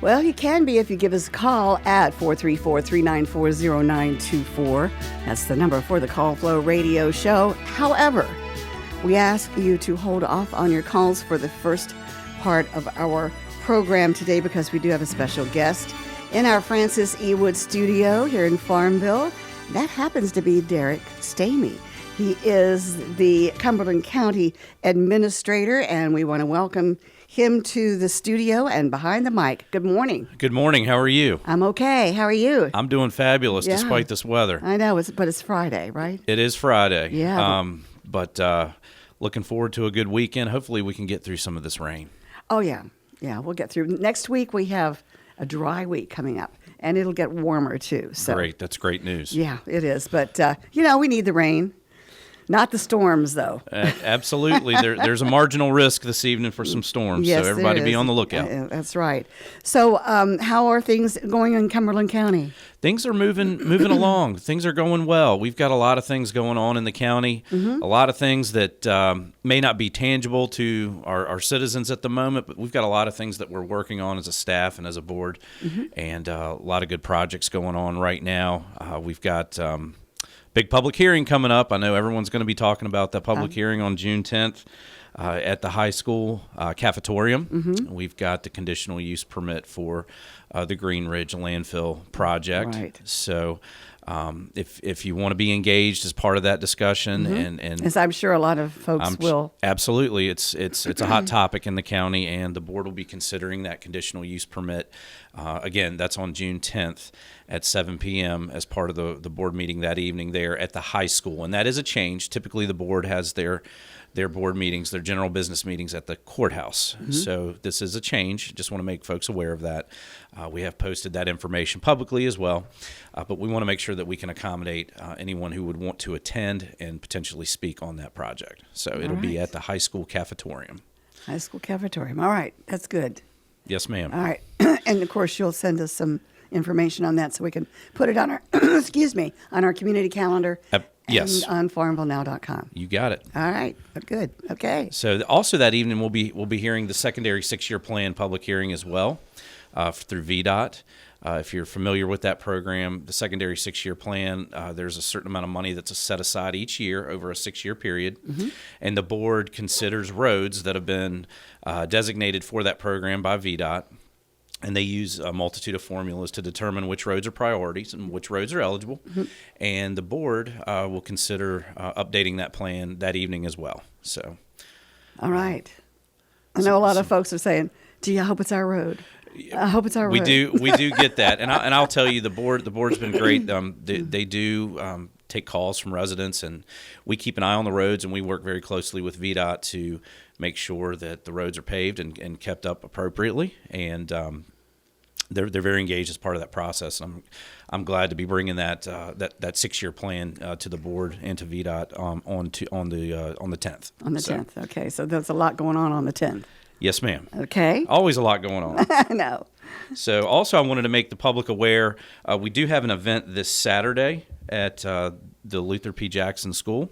Well, you can be if you give us a call at 434-394-0924. That's the number for the Call Flo Radio Show. However, we ask you to hold off on your calls for the first part of our program today because we do have a special guest in our Francis E. Wood studio here in Farmville. That happens to be Derek Stamey. He is the Cumberland County Administrator, and we want to welcome him to the studio and behind the mic. Good morning. Good morning. How are you? I'm okay. How are you? I'm doing fabulous despite this weather. I know, but it's Friday, right? It is Friday. Yeah. But looking forward to a good weekend. Hopefully we can get through some of this rain. Oh, yeah. Yeah, we'll get through. Next week we have a dry week coming up, and it'll get warmer too. So. Great. That's great news. Yeah, it is. But, we need the rain. Not the storms, though. Absolutely. There's a marginal risk this evening for some storms, yes, so everybody be on the lookout. That's right. So how are things going in Cumberland County? Things are moving along. Things are going well. We've got a lot of things going on in the county, a lot of things that may not be tangible to our citizens at the moment, but we've got a lot of things that we're working on as a staff and as a board, and a lot of good projects going on right now. We've got big public hearing coming up. I know everyone's going to be talking about that public hearing on June 10th at the high school cafetorium. We've got the conditional use permit for the Green Ridge Landfill Project. Right. So if you want to be engaged as part of that discussion, and as I'm sure a lot of folks will. Absolutely. It's a hot topic in the county, and the board will be considering that conditional use permit. Again, that's on June 10th at 7 p.m. as part of the board meeting that evening there at the high school. And that is a change. Typically, the board has their board meetings, their general business meetings at the courthouse. So this is a change. Just want to make folks aware of that. We have posted that information publicly as well, but we want to make sure that we can accommodate anyone who would want to attend and potentially speak on that project. So it'll be at the high school cafetorium. High school cafetorium. All right. That's good. Yes, ma'am. All right. And, of course, you'll send us some information on that so we can put it on our, on our community calendar. Yes. And on farmvillenow.com. You got it. All right. Good. Okay. So also that evening we'll be hearing the secondary 6-year plan public hearing as well through VDOT. If you're familiar with that program, the secondary 6-year plan, there's a certain amount of money that's set aside each year over a 6-year period, and the board considers roads that have been designated for that program by VDOT. And they use a multitude of formulas to determine which roads are priorities and which roads are eligible. And the board will consider updating that plan that evening as well. So, all right. I know a lot of folks are saying, "Gee, I hope it's our road. I hope it's our road." We do get that, and I'll tell you, the board's been great. They do take calls from residents, and we keep an eye on the roads, and we work very closely with VDOT to make sure that the roads are paved and kept up appropriately, and they're very engaged as part of that process. And I'm glad to be bringing that 6-year plan to the board and to VDOT on the 10th. On the 10th, okay. So there's a lot going on the 10th. Yes, ma'am. Okay. Always a lot going on. I know. So also I wanted to make the public aware, we do have an event this Saturday at the Luther P. Jackson School.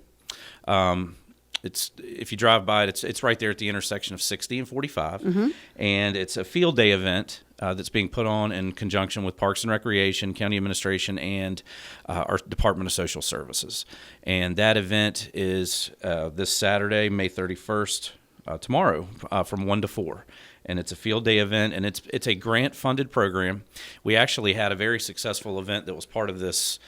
It's, if you drive by it, it's right there at the intersection of 60 and 45, and it's a field day event that's being put on in conjunction with Parks and Recreation, County Administration, and our Department of Social Services. And that event is this Saturday, May 31st, tomorrow, from 1 to 4. And it's a field day event, and it's a grant-funded program. We actually had a very successful event that was part of this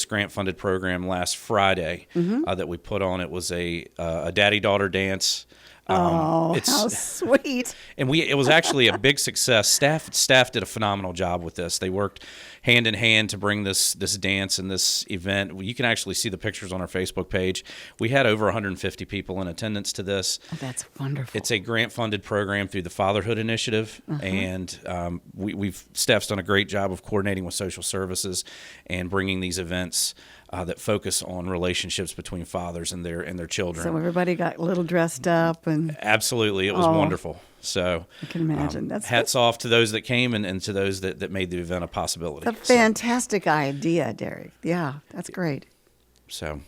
grant-funded program last Friday that we put on. It was a daddy-daughter dance. How sweet! And it was actually a big success. Staff did a phenomenal job with this. They worked hand in hand to bring this dance and this event. You can actually see the pictures on our Facebook page. We had over 150 people in attendance to this. Oh, that's wonderful. It's a grant-funded program through the Fatherhood Initiative, and staff's done a great job of coordinating with social services and bringing these events that focus on relationships between fathers and their children. So everybody got a little dressed up, and absolutely, it was wonderful. So I can imagine. Hats off to those that came and to those that made the event a possibility. It's a fantastic idea, Derek. Yeah, that's great. So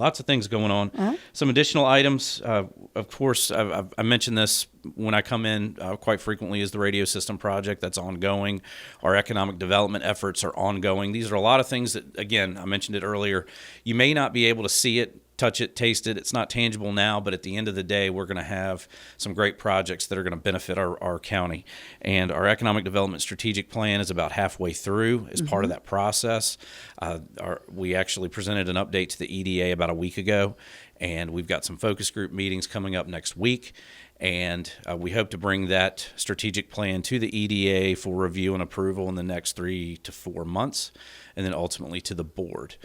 Lots of things going on. Some additional items, of course, I mentioned this when I come in quite frequently, is the radio system project that's ongoing. Our economic development efforts are ongoing. These are a lot of things that, again, I mentioned it earlier, you may not be able to see it, touch it, taste it. It's not tangible now, but at the end of the day, we're going to have some great projects that are going to benefit our county. And our economic development strategic plan is about halfway through as part of that process. We actually presented an update to the EDA about a week ago, and we've got some focus group meetings coming up next week. And we hope to bring that strategic plan to the EDA for review and approval in the next 3 to 4 months, and then ultimately to the board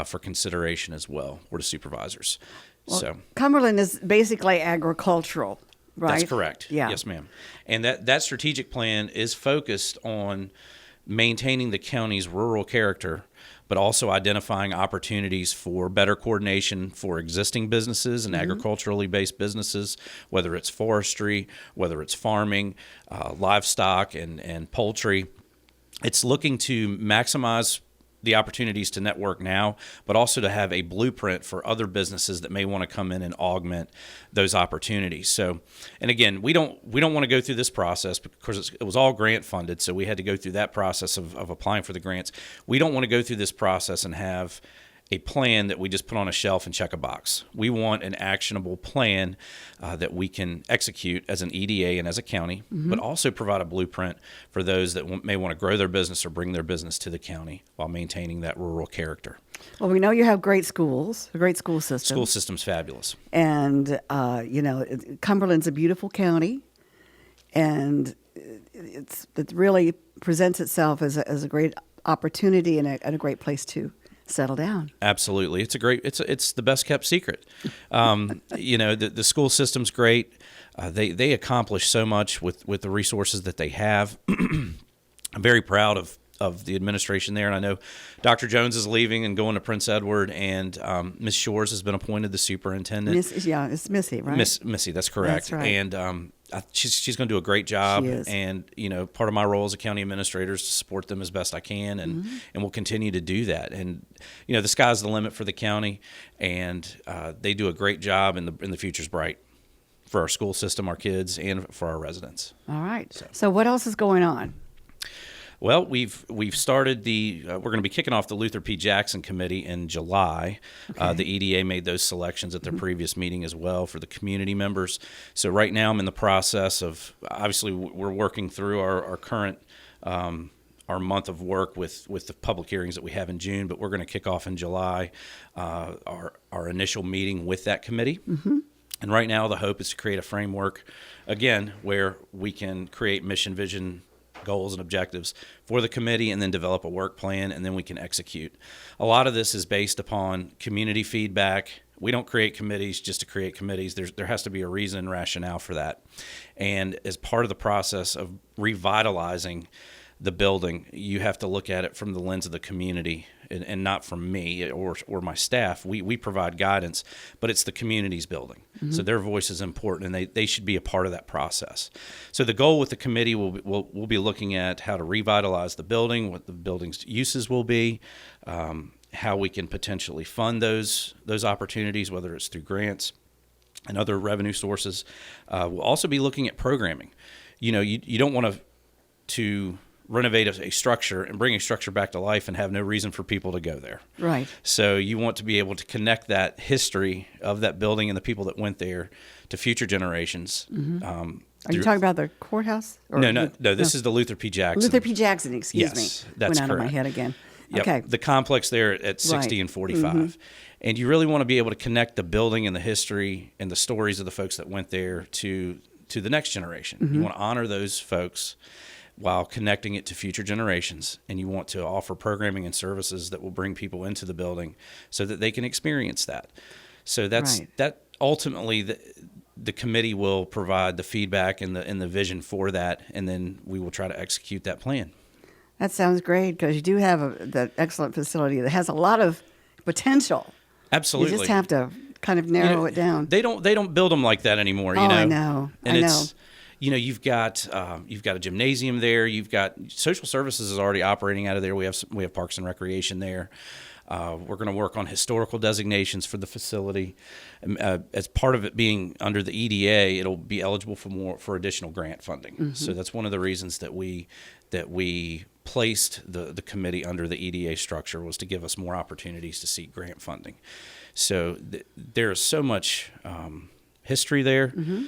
for consideration as well, or to supervisors. Well, Cumberland is basically agricultural, right? That's correct. Yeah. Yes, ma'am. And that strategic plan is focused on maintaining the county's rural character, but also identifying opportunities for better coordination for existing businesses and agriculturally based businesses, whether it's forestry, whether it's farming, livestock, and poultry. It's looking to maximize the opportunities to network now, but also to have a blueprint for other businesses that may want to come in and augment those opportunities. So, and again, we don't want to go through this process because it was all grant funded. So we had to go through that process of applying for the grants. We don't want to go through this process and have a plan that we just put on a shelf and check a box. We want an actionable plan that we can execute as an EDA and as a county, but also provide a blueprint for those that may want to grow their business or bring their business to the county while maintaining that rural character. Well, we know you have great schools, a great school system. School system's fabulous. And, Cumberland's a beautiful county, and it really presents itself as a great opportunity and a great place to settle down. Absolutely. It's the best kept secret. The school system's great. They accomplish so much with the resources that they have. I'm very proud of the administration there, and I know Dr. Jones is leaving and going to Prince Edward, and Ms. Shores has been appointed the superintendent. It's Missy, right? Missy, that's correct. That's right. And she's going to do a great job. She is. And part of my role as a county administrator is to support them as best I can, and we'll continue to do that. And the sky's the limit for the county, and they do a great job, and the future's bright for our school system, our kids, and for our residents. All right. So what else is going on? Well, we've started we're going to be kicking off the Luther P. Jackson Committee in July. Okay. The EDA made those selections at their previous meeting as well for the community members. So right now I'm in the process of, obviously we're working through our current, our month of work with the public hearings that we have in June, but we're going to kick off in July our initial meeting with that committee. And right now the hope is to create a framework, again, where we can create mission, vision, goals and objectives for the committee, and then develop a work plan, and then we can execute. A lot of this is based upon community feedback. We don't create committees just to create committees. There has to be a reason and rationale for that. And as part of the process of revitalizing the building, you have to look at it from the lens of the community and not from me or my staff. We provide guidance, but it's the community's building. So their voice is important, and they should be a part of that process. So the goal with the committee we'll be looking at how to revitalize the building, what the building's uses will be, how we can potentially fund those opportunities, whether it's through grants and other revenue sources. We'll also be looking at programming. You don't want to renovate a structure and bring a structure back to life and have no reason for people to go there. Right. So you want to be able to connect that history of that building and the people that went there to future generations. Are you talking about the courthouse? No. This is the Luther P. Jackson. Luther P. Jackson, excuse me. That's Went out correct. of my head again. Yep. Okay. The complex there at 60 and 45. And you really want to be able to connect the building and the history and the stories of the folks that went there to the next generation. You want to honor those folks while connecting it to future generations, and you want to offer programming and services that will bring people into the building so that they can experience that. So that ultimately the committee will provide the feedback and the vision for that, and then we will try to execute that plan. That sounds great, because you do have that excellent facility that has a lot of potential. Absolutely. You just have to kind of narrow it down. They don't build them like that anymore. I know. And it's you've got a gymnasium there. You've got social services is already operating out of there. We have Parks and Recreation there. We're going to work on historical designations for the facility. As part of it being under the EDA, it'll be eligible for additional grant funding. Mm-hmm. So that's one of the reasons that we placed the committee under the EDA structure, was to give us more opportunities to seek grant funding. So there is so much history there. Mm-hmm.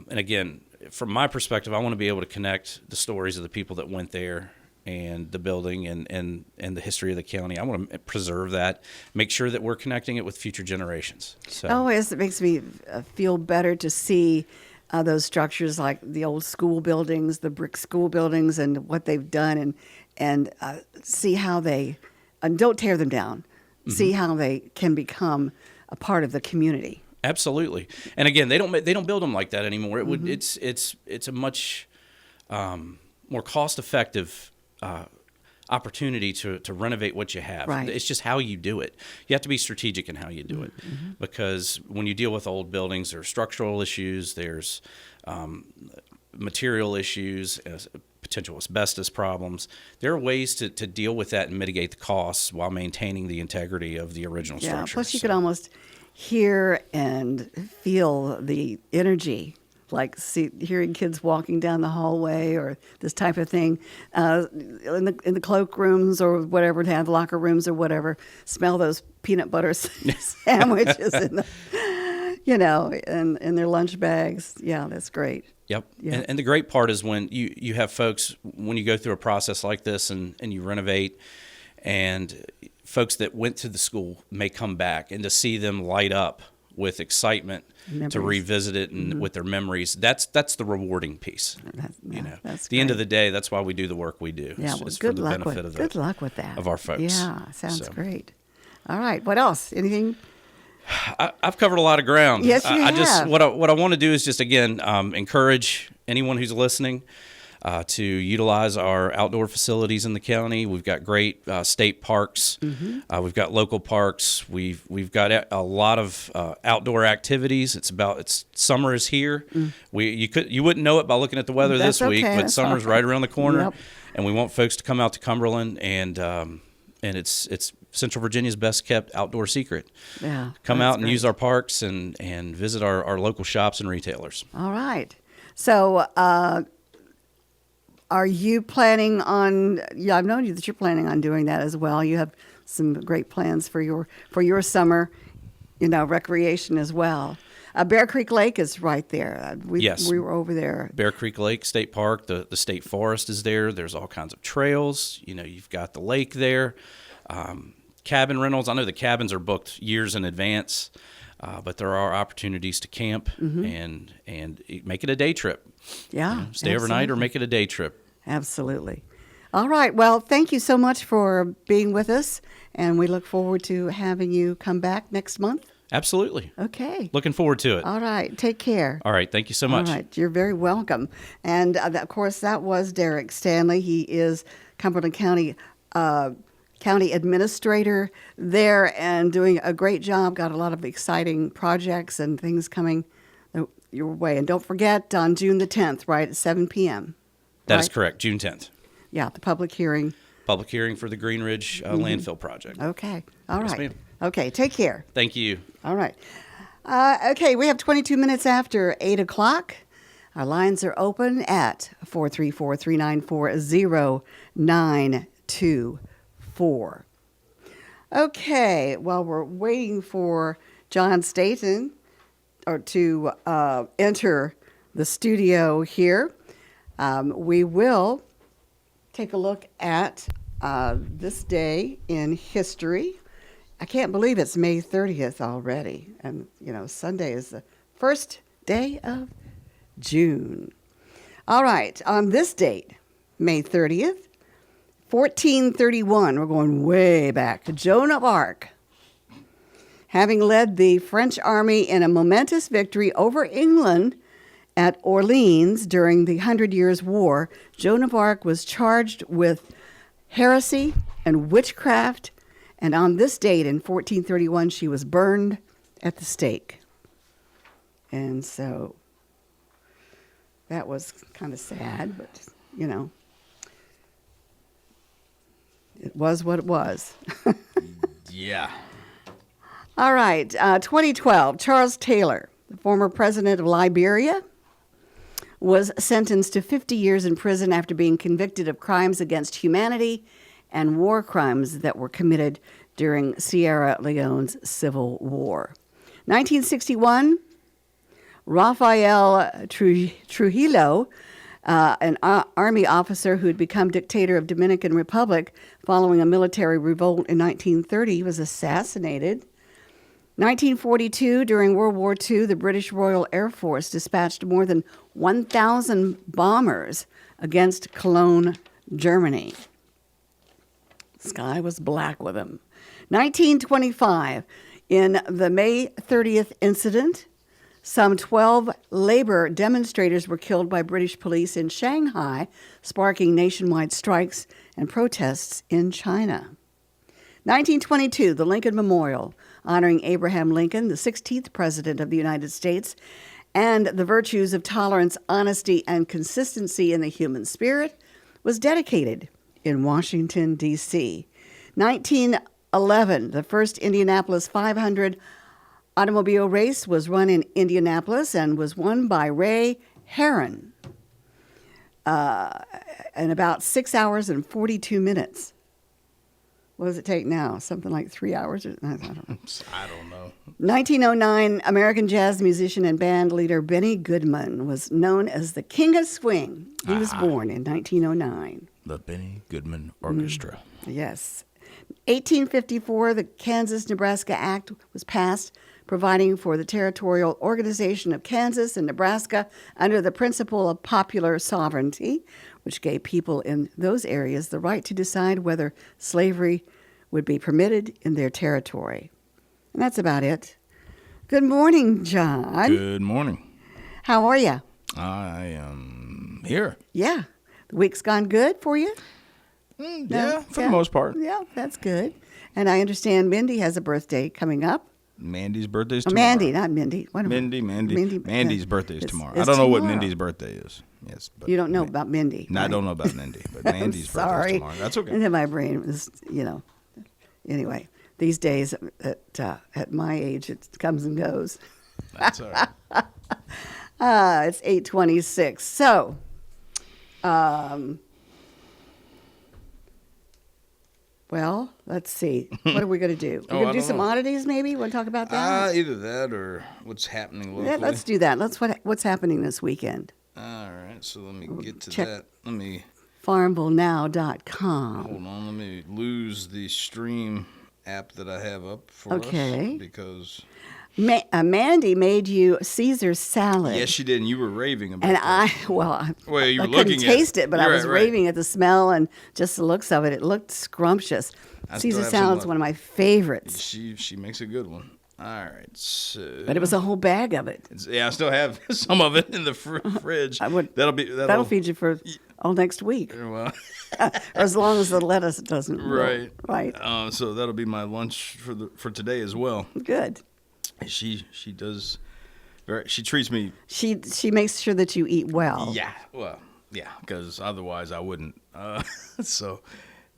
And again, from my perspective, I want to be able to connect the stories of the people that went there and the building and the history of the county. I want to preserve that, make sure that we're connecting it with future generations. So. Always, it makes me feel better to see those structures like the old school buildings, the brick school buildings, and what they've done, and see how they, and don't tear them down, mm-hmm. see how they can become a part of the community. Absolutely. And again, they don't build them like that anymore. It would mm-hmm. it's a much more cost-effective opportunity to renovate what you have. Right. It's just how you do it. You have to be strategic in how you do it, mm-hmm. because when you deal with old buildings, there's structural issues, there's material issues, potential asbestos problems. There are ways to deal with that and mitigate the costs while maintaining the integrity of the original structure. Plus you could almost hear and feel the energy, like hearing kids walking down the hallway or this type of thing, in the cloakrooms or whatever, to have locker rooms or whatever. Smell those peanut butter sandwiches in their lunch bags. Yeah, that's great. Yep. Yeah. And the great part is when you have folks, when you go through a process like this and you renovate, and folks that went to the school may come back, and to see them light up with excitement to revisit it and mm-hmm. with their memories, that's the rewarding piece. That's the end of the day, that's why we do the work we do. Yeah, it's for the benefit of good luck with that. Of our folks. Yeah, sounds great. All right, what else? Anything? I've covered a lot of ground. Yes, you have. What I want to do is just, again, encourage anyone who's listening to utilize our outdoor facilities in the county. We've got great state parks. Mm-hmm. We've got local parks. We've got a lot of outdoor activities. It's summer is here. Mm. You wouldn't know it by looking at the weather this week, but summer's right around the corner, yep. and we want folks to come out to Cumberland, and it's Central Virginia's best kept outdoor secret. Yeah, come out and use our parks and visit our local shops and retailers. All right, so. Are you planning on? Yeah, I've known you that you're planning on doing that as well. You have some great plans for your summer, recreation as well. Bear Creek Lake is right there. Yes, we were over there. Bear Creek Lake State Park, the state forest is there. There's all kinds of trails. You've got the lake there. Cabin rentals. I know the cabins are booked years in advance, but there are opportunities to camp mm-hmm. and make it a day trip. Yeah, stay overnight or make it a day trip. Absolutely. All right. Well, thank you so much for being with us, and we look forward to having you come back next month. Absolutely. Okay. Looking forward to it. All right. Take care. All right. Thank you so much. All right. You're very welcome. And, of course, that was Derek Stamey. He is Cumberland County Administrator there and doing a great job. Got a lot of exciting projects and things coming your way. And don't forget, on June the 10th, right, at 7 p.m. That is correct, June 10th. Yeah, the public hearing. Public hearing for the Green Ridge Landfill Project. Okay. All right. Yes, ma'am. Okay, take care. Thank you. All right. Okay, we have 22 minutes after 8 o'clock. Our lines are open at 434-394-0924. Okay, while we're waiting for John Staten to enter the studio here, we will take a look at this day in history. I can't believe it's May 30th already. And, Sunday is the first day of June. All right, on this date, May 30th, 1431, we're going way back, Joan of Arc. Having led the French army in a momentous victory over England at Orleans during the 100 Years' War, Joan of Arc was charged with heresy and witchcraft, and on this date in 1431, she was burned at the stake. And so that was kind of sad, but, it was what it was. Yeah. All right. 2012, Charles Taylor, the former president of Liberia, was sentenced to 50 years in prison after being convicted of crimes against humanity and war crimes that were committed during Sierra Leone's civil war. 1961, Rafael Trujillo, an army officer who had become dictator of Dominican Republic following a military revolt in 1930, was assassinated. 1942, during World War II, the British Royal Air Force dispatched more than 1,000 bombers against Cologne, Germany. The sky was black with them. 1925, in the May 30th incident, some 12 labor demonstrators were killed by British police in Shanghai, sparking nationwide strikes and protests in China. 1922, the Lincoln Memorial, honoring Abraham Lincoln, the 16th President of the United States, and the virtues of tolerance, honesty, and consistency in the human spirit, was dedicated in Washington, D.C. 1911, the first Indianapolis 500 automobile race was run in Indianapolis and was won by Ray Herron in about 6 hours and 42 minutes. What does it take now? Something like 3 hours? I don't know. I don't know. 1909, American jazz musician and band leader Benny Goodman was known as the King of Swing. He was born in 1909. The Benny Goodman Orchestra. Yes. 1854, the Kansas-Nebraska Act was passed, providing for the territorial organization of Kansas and Nebraska under the principle of popular sovereignty, which gave people in those areas the right to decide whether slavery would be permitted in their territory. And that's about it. Good morning, John. Good morning. How are you? I am here. Yeah. The week's gone good for you? Yeah, for the most part. Yeah, that's good. And I understand Mindy has a birthday coming up. Mandy's birthday's tomorrow. Mandy, not Mindy. What am I? Mandy. Mandy's birthday's tomorrow. it's I don't know what tomorrow. Mindy's birthday is. Yes, but You don't know about Mindy. No, I right? don't know about Mindy, but Mandy's birthday's tomorrow. That's okay. And then my brain was, anyway, these days at my age, it comes and goes. That's all right. It's 8:26. So, well, let's see. What are we going to do? We're going to do some oddities, maybe? Want to talk about that? Either that or what's happening locally. Let's do that. What's happening this weekend. All right, so let me get to Check that. Let me farmvillenow.com. hold on. Let me lose the stream app that I have up for us because Mandy made you Caesar salad. yes, she did, and you were raving about And that. I you were couldn't looking taste at it, but You're I was right. raving at the smell and just the looks of it. It looked scrumptious. I still Caesar have some salad's left. one of my favorites, She makes a good one. All right, so but it was a whole bag of it. I still have some of it in the fridge. That'll feed you for all next week, well, or as long as the lettuce doesn't. right, right. So that'll be my lunch for today as well. Good. She does. She treats me. She makes sure that you eat well. Yeah, well, yeah, because otherwise I wouldn't. So,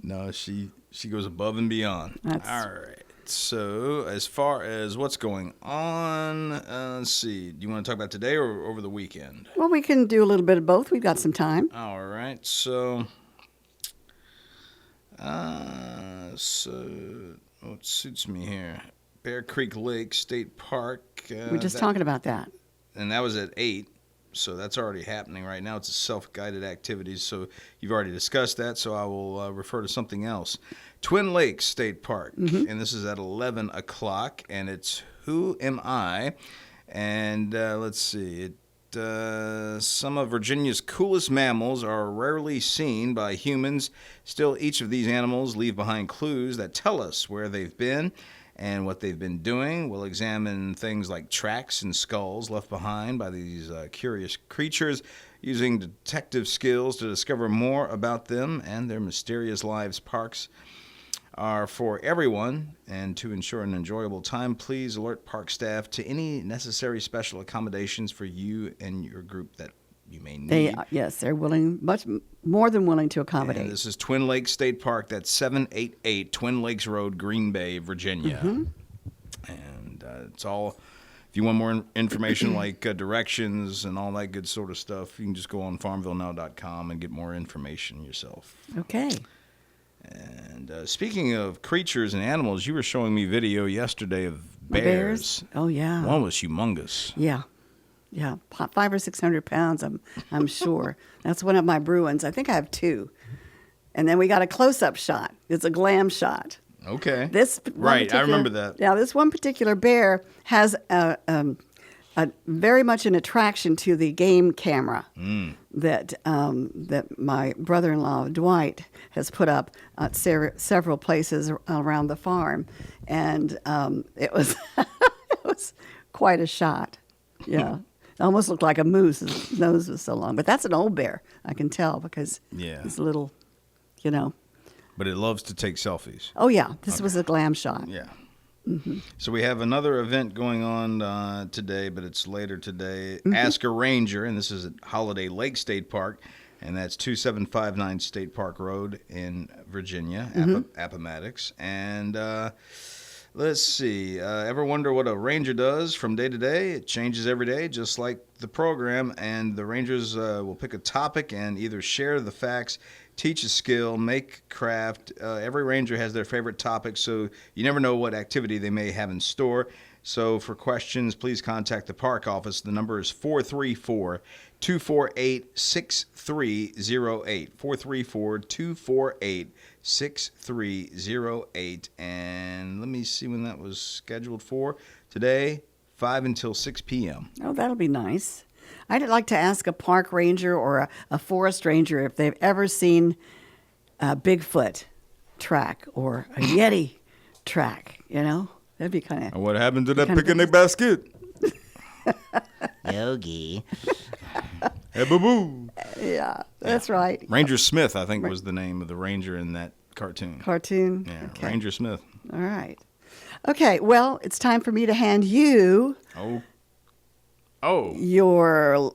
no, she goes above and beyond. All right. So, as far as what's going on, let's see. Do you want to talk about today or over the weekend? Well, we can do a little bit of both. We've got some time. All right. So, what suits me here? Bear Creek Lake State Park. We're just talking about that. And that was at 8. So that's already happening right now. It's a self-guided activities. So you've already discussed that. So I will refer to something else. Twin Lakes State Park. Mm-hmm. And this is at 11 o'clock. And it's Who Am I? And let's see. Some of Virginia's coolest mammals are rarely seen by humans. Still, each of these animals leave behind clues that tell us where they've been and what they've been doing. We'll examine things like tracks and skulls left behind by these curious creatures, using detective skills to discover more about them and their mysterious lives. Parks are for everyone, and to ensure an enjoyable time, please alert park staff to any necessary special accommodations for you and your group that you may need. They're willing, much more than willing to accommodate. And this is Twin Lakes State Park. That's 788 Twin Lakes Road, Green Bay, Virginia. And it's all, if you want more information like directions and all that good sort of stuff, you can just go on farmvillenow.com and get more information yourself. Okay. And speaking of creatures and animals, you were showing me video yesterday of bears. Oh, yeah. One was humongous. Yeah. 500 or 600 pounds, I'm sure. That's one of my Bruins. I think I have two. And then we got a close-up shot. It's a glam shot. Okay. Right, I remember that. Yeah, this one particular bear has a very much an attraction to the game camera that my brother-in-law Dwight has put up at several places around the farm, and it was it was quite a shot. Yeah, it almost looked like a moose. His nose was so long, but that's an old bear. I can tell because he's little, But it loves to take selfies. Oh yeah, this was a glam shot. Yeah. So we have another event going on today, but it's later today. Ask a Ranger, and this is at Holiday Lake State Park, and that's 2759 State Park Road in Virginia, Appomattox. And let's see, ever wonder what a ranger does from day to day? It changes every day, just like the program, and the Rangers will pick a topic and either share the facts, teach a skill, make craft. Every ranger has their favorite topic, so you never know what activity they may have in store. So for questions, please contact the park office. The number is 434-248-6308. 434-248-6308. And let me see when that was scheduled for. Today, 5 until 6 p.m. Oh, that'll be nice. I'd like to ask a park ranger or a forest ranger if they've ever seen a Bigfoot track or a Yeti track, That'd be kind of... What happened to that picnic basket? Yogi. Hey, boo-boo. Yeah, that's right. Ranger Smith, I think, was the name of the ranger in that cartoon. Yeah, okay. Ranger Smith. All right. Okay, well, it's time for me to hand you... your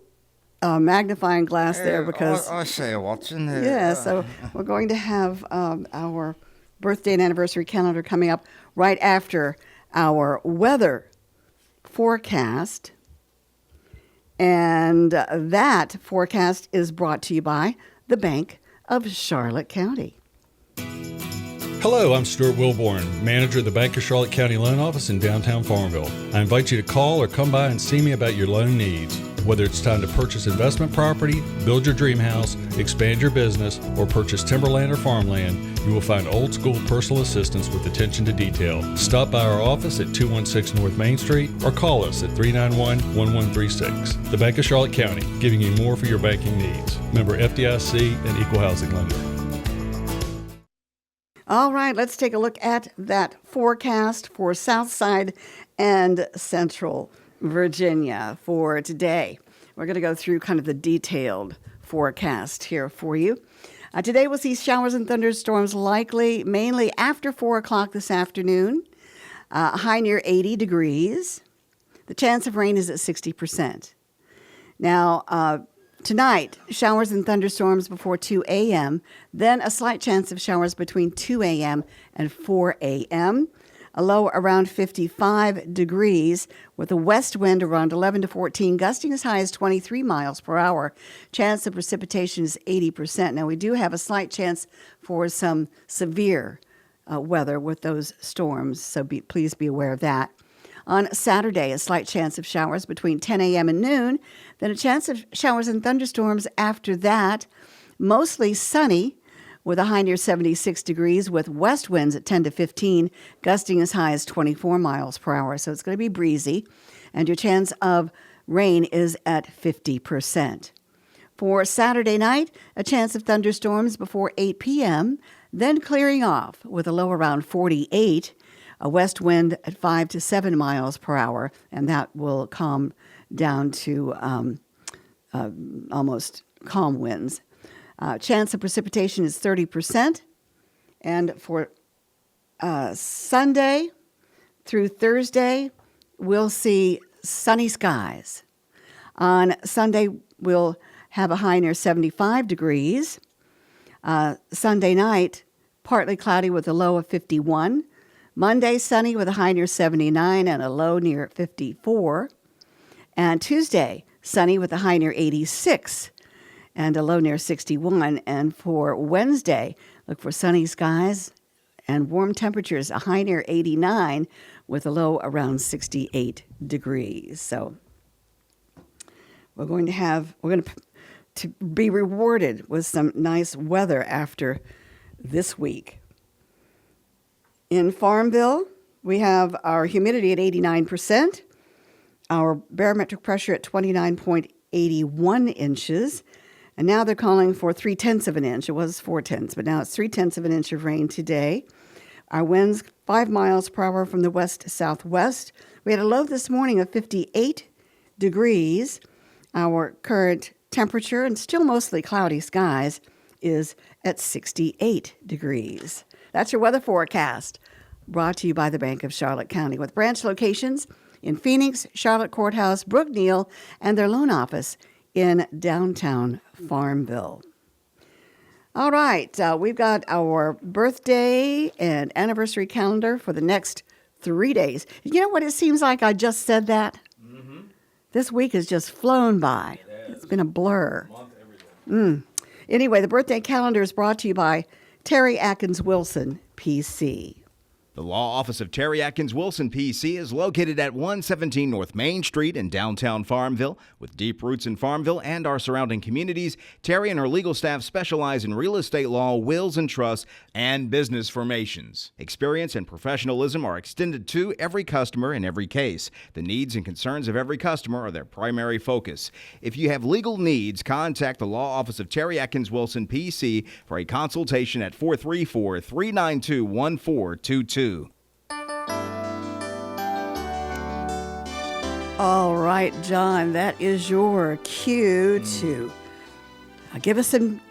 magnifying glass there because... I say what's in there. Yeah, so we're going to have our birthday and anniversary calendar coming up right after our weather forecast. And that forecast is brought to you by the Bank of Charlotte County. Hello, I'm Stuart Wilborn, manager of the Bank of Charlotte County Loan Office in downtown Farmville. I invite you to call or come by and see me about your loan needs. Whether it's time to purchase investment property, build your dream house, expand your business, or purchase timberland or farmland, you will find old school personal assistance with attention to detail. Stop by our office at 216 North Main Street or call us at 391-1136. The Bank of Charlotte County, giving you more for your banking needs. Member FDIC and Equal Housing Lender. All right, let's take a look at that forecast for Southside and Central Virginia for today. We're going to go through kind of the detailed forecast here for you. Today we'll see showers and thunderstorms likely mainly after 4 o'clock this afternoon, high near 80 degrees. The chance of rain is at 60%. Now, tonight, showers and thunderstorms before 2 a.m., then a slight chance of showers between 2 a.m. and 4 a.m., a low around 55 degrees with a west wind around 11 to 14, gusting as high as 23 miles per hour. Chance of precipitation is 80%. Now, we do have a slight chance for some severe weather with those storms, so please be aware of that. On Saturday, a slight chance of showers between 10 a.m. and noon, then a chance of showers and thunderstorms after that. Mostly sunny with a high near 76 degrees with west winds at 10 to 15, gusting as high as 24 miles per hour. So it's going to be breezy, and your chance of rain is at 50%. For Saturday night, a chance of thunderstorms before 8 p.m., then clearing off with a low around 48, a west wind at 5 to 7 miles per hour, and that will calm down to almost calm winds. Chance of precipitation is 30%. And for Sunday through Thursday, we'll see sunny skies. On Sunday, we'll have a high near 75 degrees. Sunday night, partly cloudy with a low of 51. Monday, sunny with a high near 79 and a low near 54. And Tuesday, sunny with a high near 86 and a low near 61. And for Wednesday, look for sunny skies and warm temperatures, a high near 89 with a low around 68 degrees. So we're going to be rewarded with some nice weather after this week. In Farmville, we have our humidity at 89%, our barometric pressure at 29.81 inches, and now they're calling for 3/10 of an inch. It was 4/10, but now it's 3/10 of an inch of rain today. Our winds 5 miles per hour from the west-southwest. We had a low this morning of 58 degrees. Our current temperature, and still mostly cloudy skies, is at 68 degrees. That's your weather forecast, brought to you by the Bank of Charlotte County, with branch locations in Phoenix, Charlotte Courthouse, Brookneal, and their loan office in downtown Farmville. All right, we've got our birthday and anniversary calendar for the next 3 days. You know what? It seems like I just said that. Mm-hmm. This week has just flown by. It's been a blur. Anyway, the birthday calendar is brought to you by Terry Atkins Wilson, PC. The law office of Terry Atkins Wilson, PC, is located at 117 North Main Street in downtown Farmville. With deep roots in Farmville and our surrounding communities, Terry and her legal staff specialize in real estate law, wills and trusts, and business formations. Experience and professionalism are extended to every customer in every case. The needs and concerns of every customer are their primary focus. If you have legal needs, contact the law office of Terry Atkins Wilson, PC, for a consultation at 434-392-1422. All right, John, that is your cue to give us some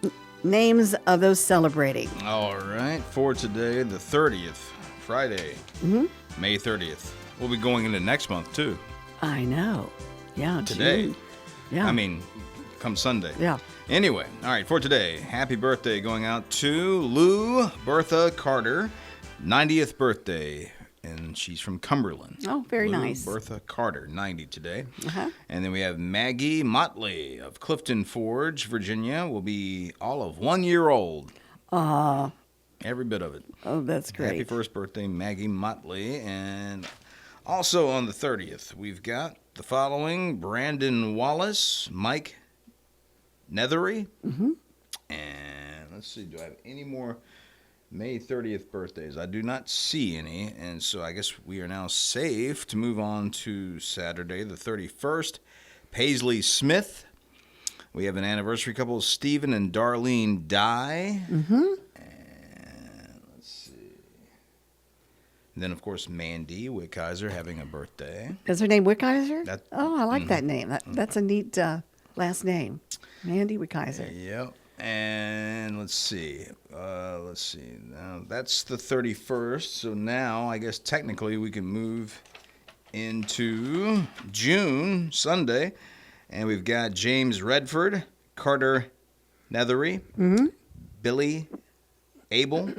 names of those celebrating. All right, for today, the 30th, Friday, May 30th. We'll be going into next month, too. I know. Yeah, Today. June. Yeah. I mean, come Sunday. Yeah. Anyway, all right, for today, happy birthday going out to Lou Bertha Carter, 90th birthday. And she's from Cumberland. Oh, very Lou nice. Bertha Carter, 90 today. Uh-huh. And then we have Maggie Motley of Clifton Forge, Virginia, will be all of 1 year old. Every bit of it. Oh, that's great. Happy first birthday, Maggie Motley. And also on the 30th, we've got the following: Brandon Wallace, Mike Nethery. And let's see, do I have any more May 30th birthdays? I do not see any, and so I guess we are now safe to move on to Saturday, the 31st. Paisley Smith. We have an anniversary couple, Stephen and Darlene Dye. And let's see. And then, of course, Mandy Wickheiser having a birthday. Is her name Wickheiser? That- I like that name. That's a neat last name. Mandy Wickheiser. Yep. And let's see. Now, that's the 31st. So now, I guess technically we can move into June, Sunday. And we've got James Redford, Carter Nethery, Billy Abel,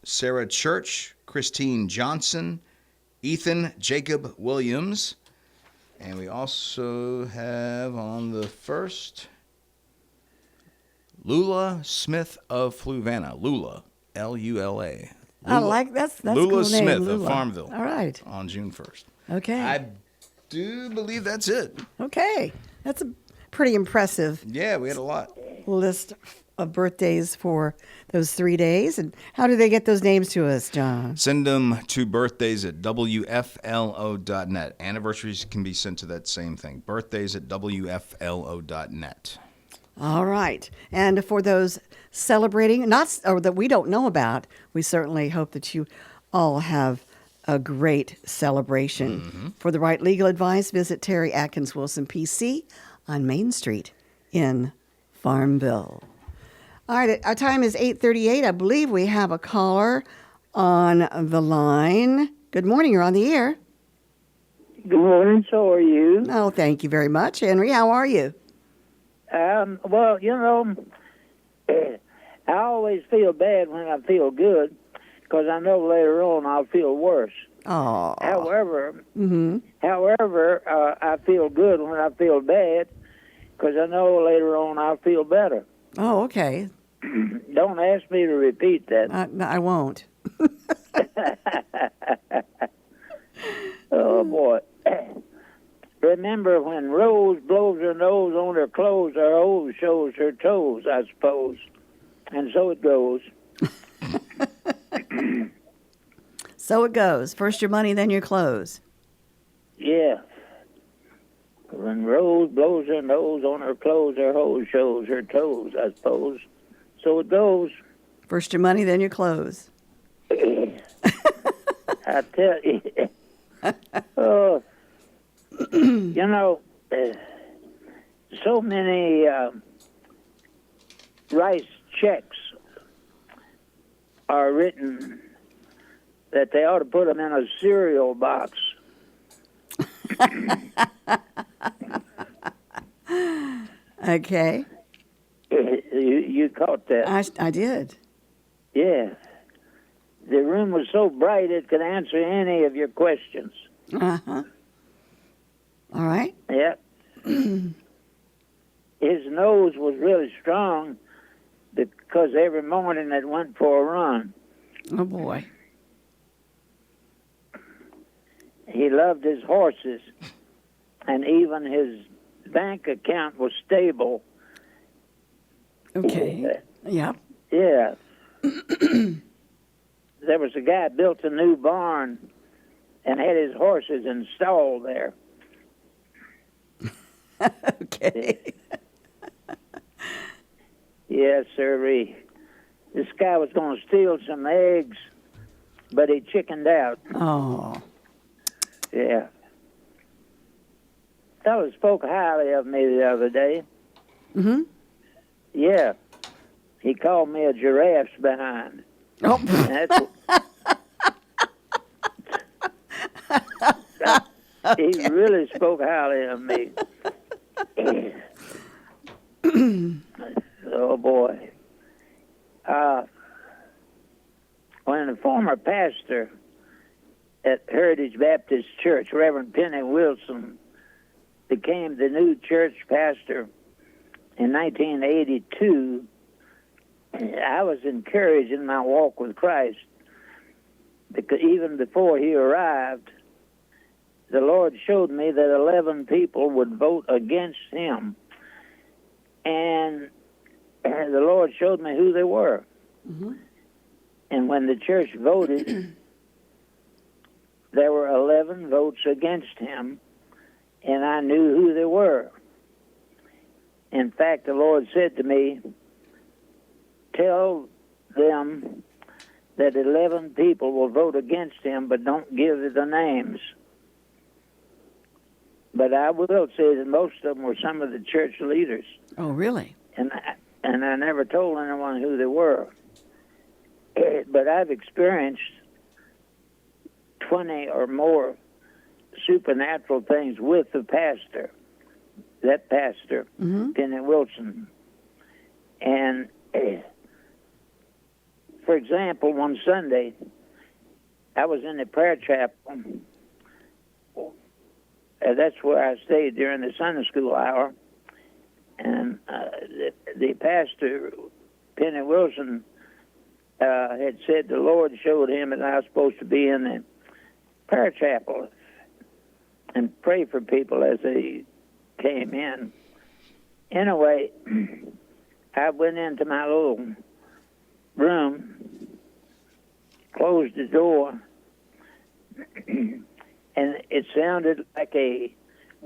Sarah Church, Christine Johnson, Ethan Jacob Williams. And we also have on the 1st, Lula Smith of Fluvanna. Lula, L-U-L-A. I like that's a Lula cool name. Smith Lula. of Farmville. All right. On June 1st. Okay. I do believe that's it. Okay. That's a pretty impressive Yeah, we had a lot. list of birthdays for those 3 days. And how do they get those names to us, John? Send them to birthdays at WFLO.net. Anniversaries can be sent to that same thing. Birthdays at WFLO.net. All right. And for those celebrating, or that we don't know about, we certainly hope that you all have a great celebration. For the right legal advice, visit Terry Atkins Wilson, PC, on Main Street in Farmville. All right, our time is 8:38. I believe we have a caller on the line. Good morning. You're on the air. Good morning. So are you? Oh, thank you very much. Henry, how are you? Well, I always feel bad when I feel good, because I know later on I'll feel worse. Oh. However, I feel good when I feel bad, because I know later on I'll feel better. Oh, okay. Don't ask me to repeat that. I won't. Oh, boy. Remember, when Rose blows her nose on her clothes, her hose shows her toes, I suppose. And so it goes. So it goes. First your money, then your clothes. Yeah. When Rose blows her nose on her clothes, her hose shows her toes, I suppose. So it goes. First your money, then your clothes. I tell you. So many rice checks are written that they ought to put them in a cereal box. Okay. You caught that? I did. Yeah. The room was so bright it could answer any of your questions. Uh-huh. All right. Yeah. His nose was really strong because every morning it went for a run. Oh, boy. He loved his horses, and even his bank account was stable. Okay. Yep. Yeah. There was a guy built a new barn and had his horses installed there. Okay. Yes, sirree. This guy was going to steal some eggs, but he chickened out. Oh. Yeah. Fellow spoke highly of me the other day. Mm-hmm. Yeah. He called me a giraffe's behind. Oh. He really spoke highly of me. Oh, boy. When the former pastor at Heritage Baptist Church, Reverend Penny Wilson, became the new church pastor in 1982, I was encouraged in my walk with Christ, because even before he arrived, the Lord showed me that 11 people would vote against him. And the Lord showed me who they were. Mm-hmm. And when the church voted, there were 11 votes against him, and I knew who they were. In fact, the Lord said to me, tell them that 11 people will vote against him, but don't give the names. But I will say that most of them were some of the church leaders. Oh, really? And I never told anyone who they were. But I've experienced 20 or more supernatural things with the pastor, that pastor, mm-hmm. Penny Wilson. And, for example, one Sunday, I was in the prayer chapel. That's where I stayed during the Sunday school hour. And the pastor, Penny Wilson, had said the Lord showed him that I was supposed to be in the prayer chapel and pray for people as they came in. Anyway, I went into my little room, closed the door, and it sounded like a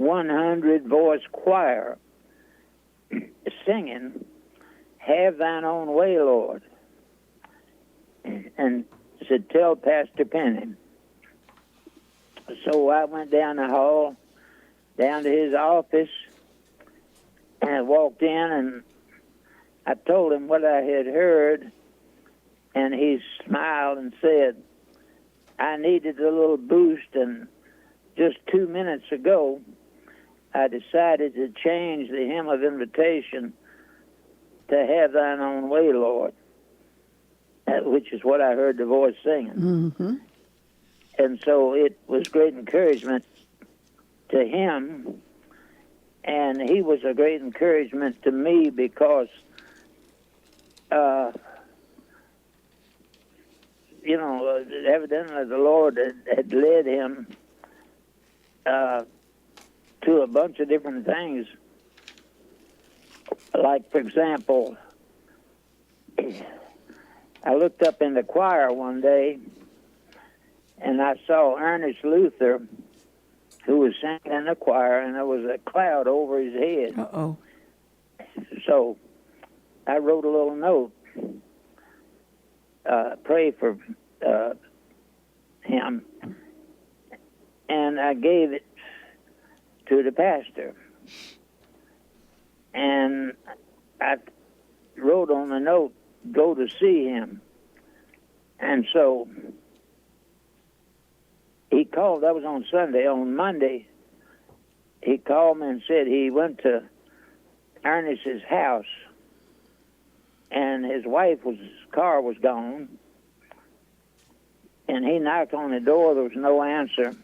100-voice choir singing, "Have thine own way, Lord." And said, tell Pastor Penny. So I went down the hall, down to his office, and I walked in, and I told him what I had heard, and he smiled and said, I needed a little boost, and just 2 minutes ago, I decided to change the hymn of invitation to Have Thine Own Way, Lord, which is what I heard the voice singing. Mm-hmm. And so it was great encouragement to him, and he was a great encouragement to me because, evidently the Lord had led him to a bunch of different things. Like, for example, I looked up in the choir one day, and I saw Ernest Luther, who was singing in the choir, and there was a cloud over his head. Uh-oh. So I wrote a little note, pray for him, and I gave it to the pastor. And I wrote on the note, go to see him. And so he called, that was on Sunday. On Monday, he called me and said he went to Ernest's house, and his wife's car was gone. And he knocked on the door, there was no answer.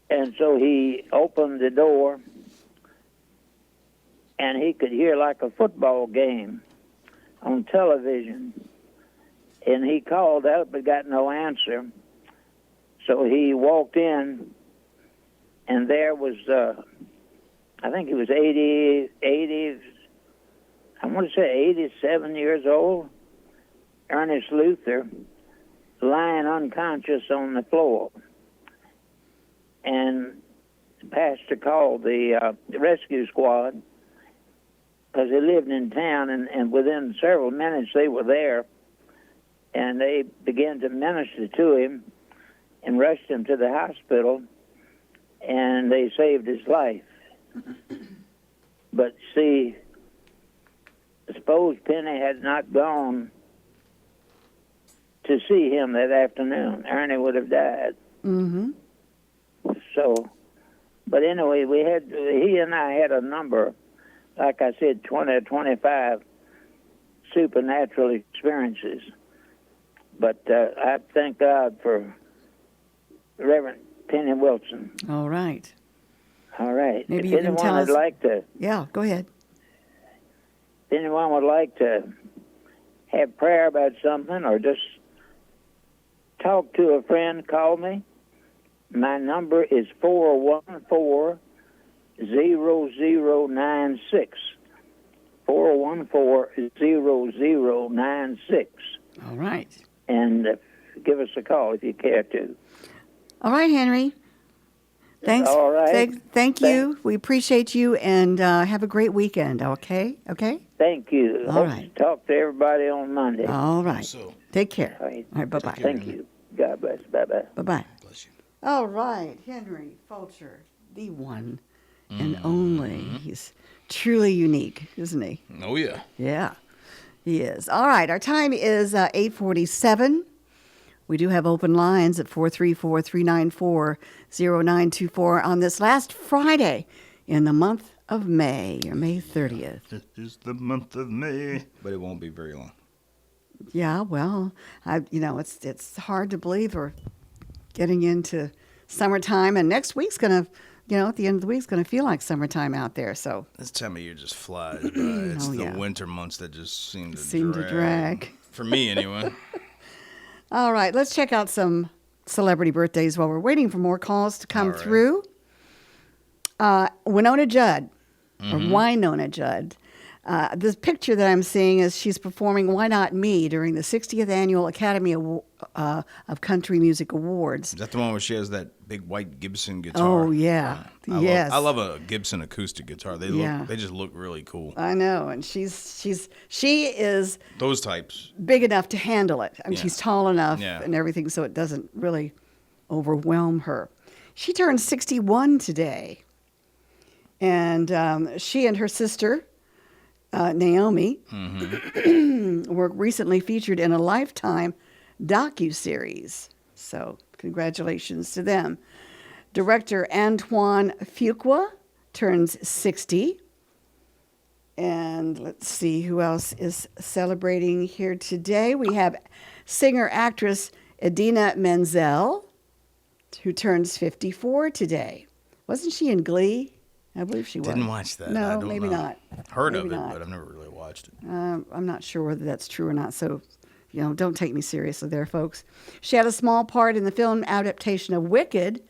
And so he opened the door, and he could hear like a football game on television. And he called out but got no answer. So he walked in, and there was, I think he was 80, I want to say 87 years old, Ernest Luther, lying unconscious on the floor. And the pastor called the rescue squad because they lived in town, and within several minutes they were there, and they began to minister to him and rushed him to the hospital, and they saved his life. But see, suppose Penny had not gone to see him that afternoon, Ernie would have died. Mm-hmm. So, but anyway, he and I had a number, like I said, 20 or 25 supernatural experiences. But I thank God for Reverend Penny Wilson. All right. All right. Maybe if you can anyone tell would us. like to, Yeah, go ahead. if anyone would like to have prayer about something or just talk to a friend, call me. My number is 414-0096. 414-0096. All right. And give us a call if you care to. All right, Henry. Thanks. All right. Thank you. We appreciate you, and have a great weekend, okay? Okay? Thank you. All Hope right. to talk to everybody on Monday. All right. So, Take care. All right. All right, bye-bye. Thank you. God bless. Bye-bye. Bye-bye. bless you. All right, Henry Fulcher, the one and only. He's truly unique, isn't he? Oh, yeah. Yeah, he is. All right, our time is 8:47. We do have open lines at 434-394-0924 on this last Friday in the month of May, or May 30th. This is the month of May. But it won't be very long. Yeah, well, it's hard to believe we're getting into summertime, and next week's going to, at the end of the week, it's going to feel like summertime out there. So This time of year just flies by. It's the yeah. winter months that just seem to drag. For me, anyway. All right, let's check out some celebrity birthdays while we're waiting for more calls to come through. Winona Judd, or Wynonna Judd. This picture that I'm seeing is she's performing Why Not Me during the 60th Annual Academy of Country Music Awards. Is that the one where she has that big white Gibson guitar? Oh, yeah. Yes. I love a Gibson acoustic guitar. They just look really cool. I know, and she is Those types. big enough to handle it. I mean, Yeah. she's tall enough Yeah. and everything, so it doesn't really overwhelm her. She turned 61 today, and she and her sister, Naomi, were recently featured in a Lifetime docuseries. So congratulations to them. Director Antoine Fuqua turns 60. And let's see who else is celebrating here today. We have singer-actress Idina Menzel, who turns 54 today. Wasn't she in Glee? I believe she was. Didn't watch that. No, I don't maybe know. not. Heard Maybe of it, not. but I've never really watched it. I'm not sure whether that's true or not, so don't take me seriously there, folks. She had a small part in the film adaptation of Wicked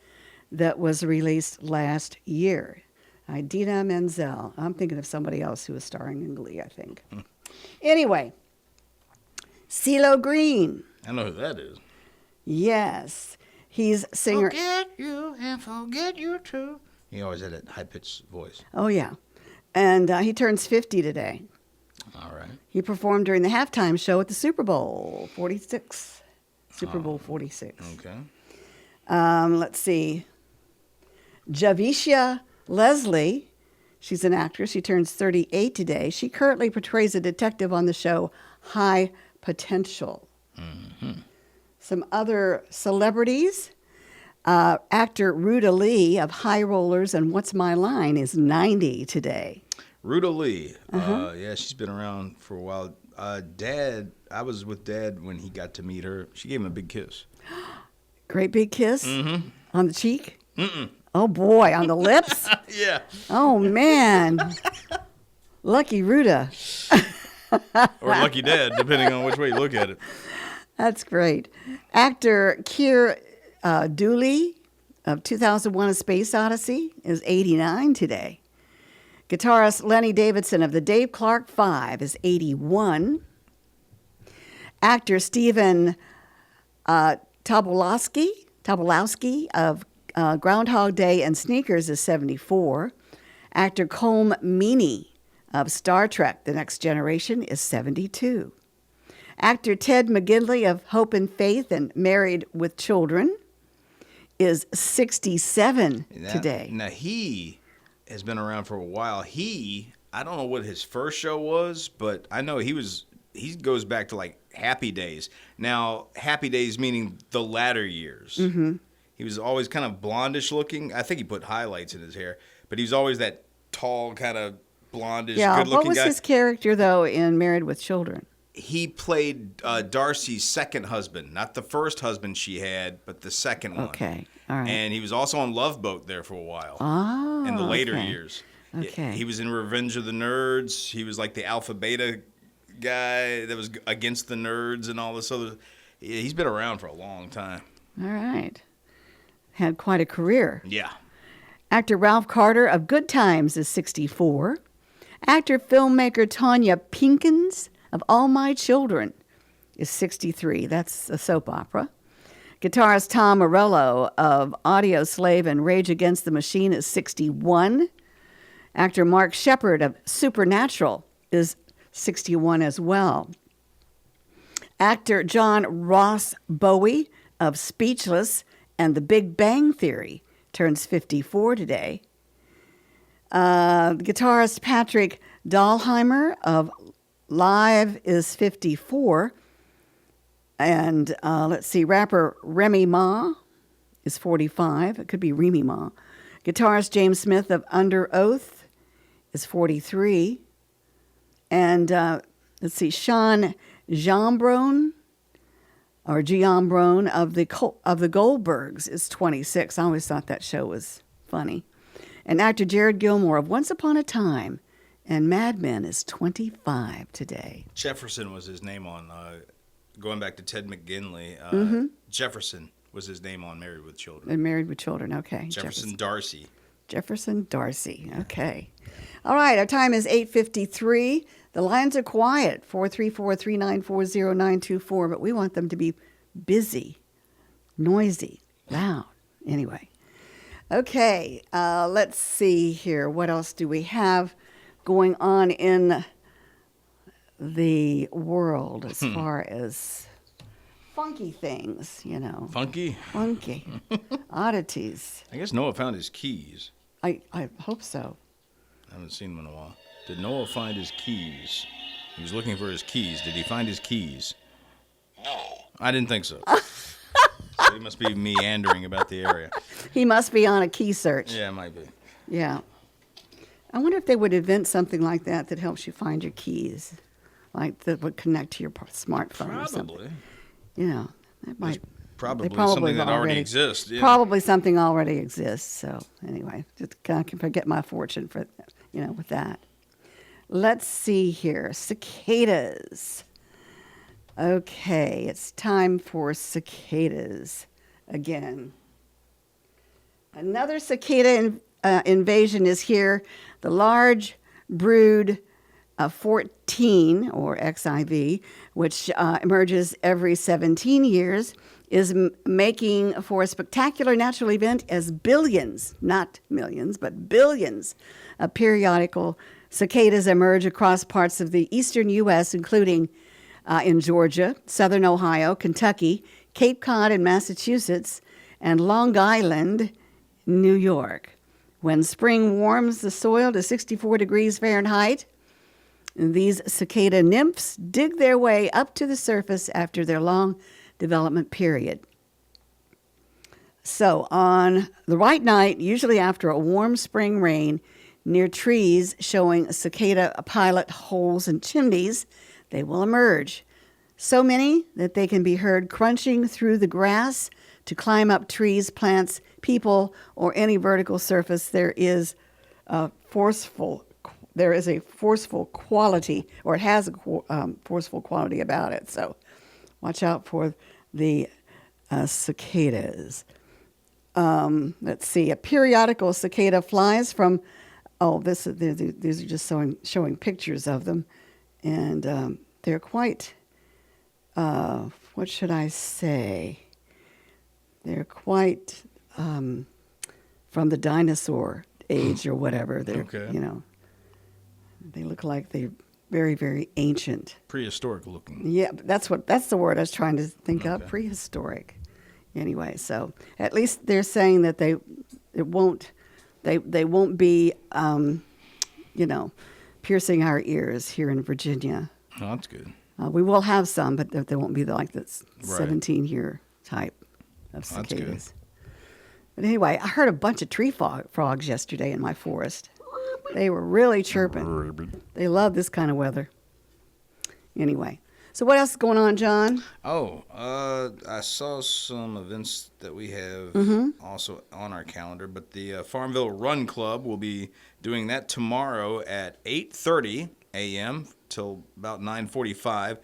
that was released last year. Idina Menzel. I'm thinking of somebody else who was starring in Glee, I think. Anyway, CeeLo Green. I know who that is. Yes. He's singer. Forget you and forget you too. He always had that high-pitched voice. Oh, yeah. And he turns 50 today. All right. He performed during the halftime show at the Super Bowl 46. Super Bowl 46. Okay. Let's see. Javicia Leslie, she's an actress. She turns 38 today. She currently portrays a detective on the show High Potential. Mm-hmm. Some other celebrities. Actor Ruta Lee of High Rollers and What's My Line is 90 today. Ruta Lee. Yeah, she's been around for a while. Dad, I was with Dad when he got to meet her. She gave him a big kiss. Great big kiss on the cheek? Mm-mm. Oh, boy, on the lips? Yeah. Oh, man. Lucky Ruta. Or Lucky Dad, depending on which way you look at it. That's great. Actor Keir Dooley of 2001: A Space Odyssey is 89 today. Guitarist Lenny Davidson of the Dave Clark Five is 81. Actor Stephen Tobolowsky of Groundhog Day and Sneakers is 74. Actor Colm Meaney of Star Trek: The Next Generation is 72. Actor Ted McGinley of Hope and Faith and Married with Children is 67 today. Now, he has been around for a while. I don't know what his first show was, but I know he goes back to like Happy Days. Now, Happy Days meaning the latter years. Mm-hmm. He was always kind of blondish looking. I think he put highlights in his hair, but he was always that tall, kind of blondish, good-looking guy. What was his character, though, in Married with Children? He played Darcy's second husband, not the first husband she had, but the second one. Okay, all right. And he was also on Love Boat there for a while. Oh, in the later okay. years. Okay. He was in Revenge of the Nerds. He was like the alpha beta guy that was against the nerds and all this other. He's been around for a long time. All right. Had quite a career. Yeah. Actor Ralph Carter of Good Times is 64. Actor filmmaker Tanya Pinkins of All My Children is 63. That's a soap opera. Guitarist Tom Morello of Audio Slave and Rage Against the Machine is 61. Actor Mark Shepard of Supernatural is 61 as well. Actor John Ross Bowie of Speechless and The Big Bang Theory turns 54 today. Guitarist Patrick Dahlheimer of Live is 54. And let's see, rapper Remy Ma is 45. It could be Remy Ma. Guitarist James Smith of Under Oath is 43. And let's see, Sean Giambrone of the Goldbergs is 26. I always thought that show was funny. And actor Jared Gilmore of Once Upon a Time and Mad Men is 25 today. Jefferson was his name on, going back to Ted McGinley, Jefferson was his name on Married with Children. And Married with Children, okay. Jefferson Darcy. Jefferson Darcy, okay. All right, our time is 8:53. The lines are quiet, 434-394-0924, but we want them to be busy, noisy, loud. Anyway. Okay, let's see here. What else do we have going on in the world as far as funky things, Funky? Funky. Oddities. I guess Noah found his keys. I hope so. I haven't seen him in a while. Did Noah find his keys? He was looking for his keys. Did he find his keys? No. I didn't think so. So he must be meandering about the area. He must be on a key search. Yeah, it might be. Yeah. I wonder if they would invent something like that that helps you find your keys, like that would connect to your smartphone or something. Probably. You know, that might. Probably they probably something that already already exists. Yeah. Probably something already exists. So anyway, just I can forget my fortune for, with that. Let's see here. Cicadas. Okay, it's time for cicadas again. Another cicada invasion is here. The large brood 14, or XIV, which emerges every 17 years, is making for a spectacular natural event as billions, not millions, but billions of periodical cicadas emerge across parts of the eastern U.S., including in Georgia, southern Ohio, Kentucky, Cape Cod in Massachusetts, and Long Island, New York. When spring warms the soil to 64 degrees Fahrenheit, these cicada nymphs dig their way up to the surface after their long development period. So on the right night, usually after a warm spring rain, near trees showing cicada pilot holes and chimneys, they will emerge. So many that they can be heard crunching through the grass to climb up trees, plants, people, or any vertical surface. There is a forceful quality, or it has a forceful quality about it. So watch out for the cicadas. Let's see. A periodical cicada flies from. These are just showing pictures of them, and they're quite. What should I say? They're quite from the dinosaur age or whatever. They're Okay. They look like they're very, very ancient. Prehistoric looking. Yeah, that's the word I was trying to think of. Prehistoric. Anyway, so at least they're saying that they won't be piercing our ears here in Virginia. Oh, that's good. We will have some, but they won't be like this Right. 17-year type of That's good. cicadas. But anyway, I heard a bunch of tree frogs yesterday in my forest. They were really chirping. They love this kind of weather. Anyway, so what else is going on, John? I saw some events that we have also on our calendar, but the Farmville Run Club will be doing that tomorrow at 8:30 a.m. till about 9:45,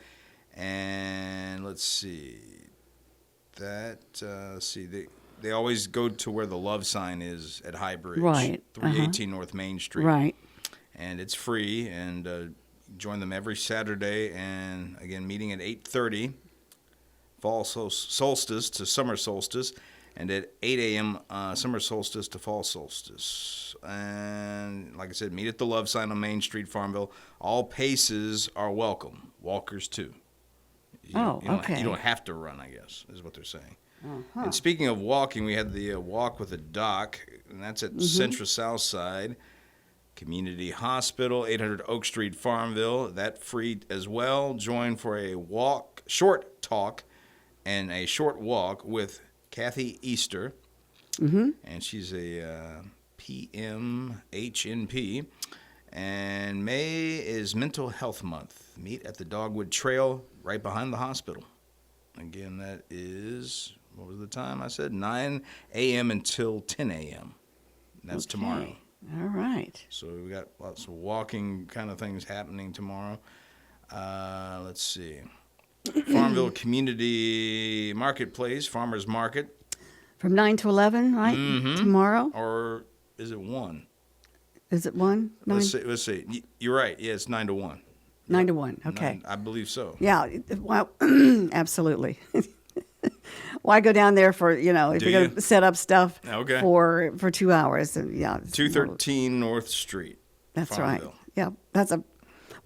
and let's see, they always go to where the love sign is at High Bridge, Right. 318 North Main Street, Right. and it's free, and join them every Saturday, and again, meeting at 8:30, fall solstice to summer solstice, and at 8 a.m. Summer solstice to fall solstice. And like I said, meet at the Love Sign on Main Street, Farmville. All paces are welcome. Walkers too. You don't have to run, I guess, is what they're saying. Uh-huh. And speaking of walking, we had the Walk with a Doc, and that's at Central South Side. Community Hospital, 800 Oak Street, Farmville. That free as well. Join for a short talk, and a short walk with Kathy Easter. And she's a PMHNP. And May is Mental Health Month. Meet at the Dogwood Trail right behind the hospital. Again, that is, what was the time I said? 9 a.m. until 10 a.m. That's tomorrow. All right. So we got lots of walking kind of things happening tomorrow. Let's see. Farmville Community Marketplace, Farmers Market. From 9 to 11, right? Tomorrow? Or is it 1? Is it 1? 9? Let's see. You're right. Yeah, it's 9 to 1. 9 to 1. Okay. I believe so. Yeah. Well, absolutely. Why go down there for, if you're going to set up stuff for 2 hours? And, 213 North Street. That's Farmville. right. Yeah, that's a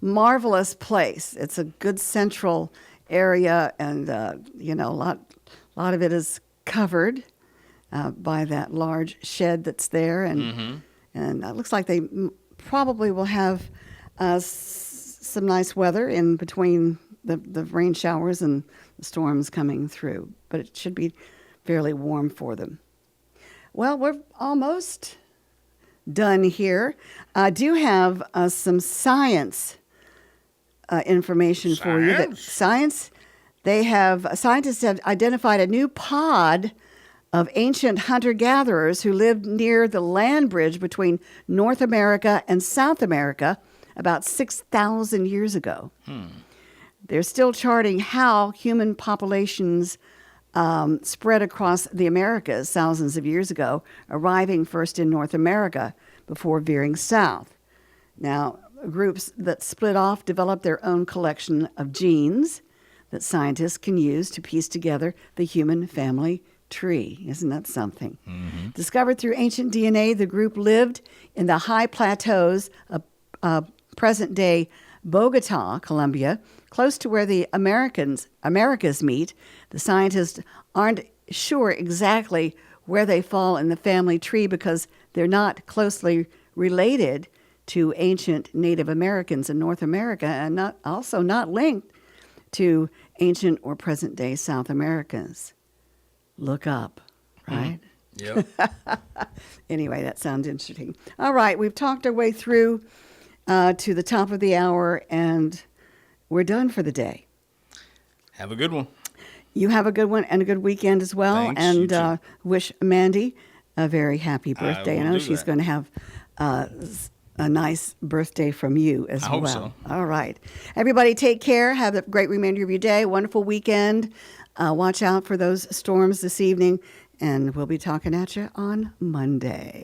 marvelous place. It's a good central area, and, a lot of it is covered by that large shed that's there. And it looks like they probably will have some nice weather in between the rain showers and the storms coming through. But it should be fairly warm for them. Well, we're almost done here. I do have some science information for you. Scientists have identified a new pod of ancient hunter-gatherers who lived near the land bridge between North America and South America about 6,000 years ago. They're still charting how human populations spread across the Americas thousands of years ago, arriving first in North America before veering south. Now, groups that split off developed their own collection of genes that scientists can use to piece together the human family tree. Isn't that something? Mm-hmm. Discovered through ancient DNA, the group lived in the high plateaus of present-day Bogota, Colombia, close to where the Americas meet. The scientists aren't sure exactly where they fall in the family tree because they're not closely related to ancient Native Americans in North America and not linked to ancient or present-day South Americans. Look up, right? Yep. Anyway, that sounds interesting. All right, we've talked our way through to the top of the hour, and we're done for the day. Have a good one. You have a good one and a good weekend as well. Thanks, and wish Mandy a very happy birthday. I know she's going to have a nice birthday from you as well. I hope so. All right. Everybody take care. Have a great remainder of your day. Wonderful weekend. Watch out for those storms this evening, and we'll be talking at you on Monday.